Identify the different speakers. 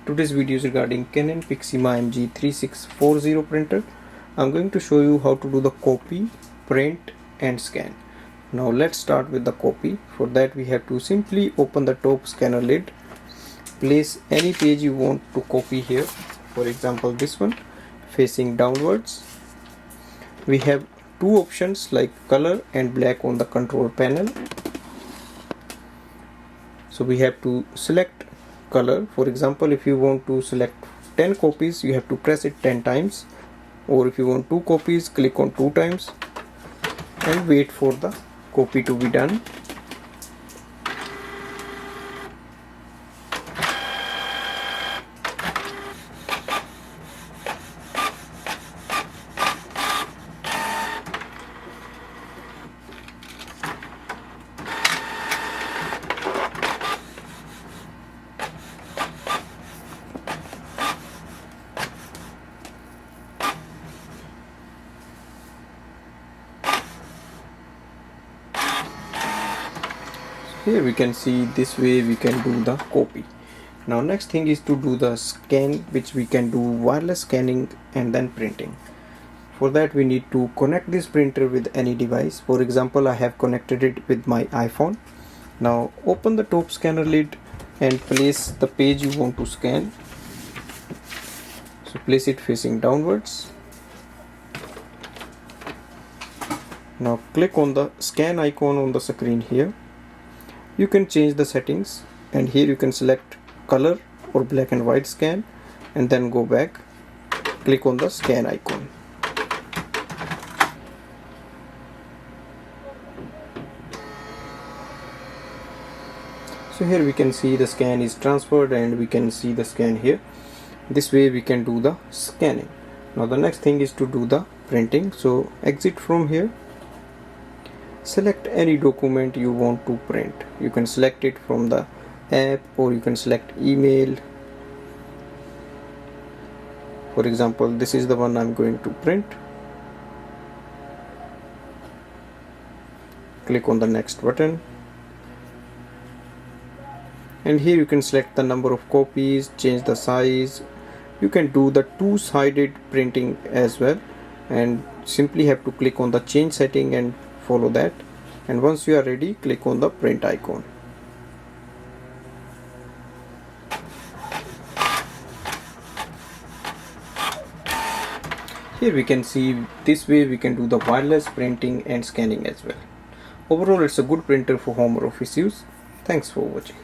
Speaker 1: Today's video is regarding Canon Pixma MG3640 printer. I'm going to show you how to do the copy, print and scan. Now let's start with the copy. For that we have to simply open the top scanner lid, place any page you want to copy here. For example, this one facing downwards. We have two options like color and black on the control panel. So we have to select color. For example, if you want to select 10 copies, you have to press it 10 times, or if you want 2 copies, click on 2 times and wait for the copy to be done. Here we can see this way we can do the copy. Now next thing is to do the scan, which we can do wireless scanning and then printing. For that we need to connect this printer with any device. For example, I have connected it with my iPhone. Now open the top scanner lid and place the page you want to scan. So place it facing downwards. Now click on the scan icon on the screen here. You can change the settings, and here you can select color or black and white scan, and then go back, click on the scan icon. So here we can see the scan is transferred and we can see the scan here. This way we can do the scanning. Now the next thing is to do the printing. So exit from here. Select any document you want to print. You can select it from the app, or you can select email. For example, this is the one I'm going to print. Click on the next button, and here you can select the number of copies, change the size. You can do the two-sided printing as well, and simply have to click on the change setting and follow that, and once you are ready, click on the print icon. Here we can see this way we can do the wireless printing and scanning as well. Overall, it's a good printer for home or office use. Thanks for watching.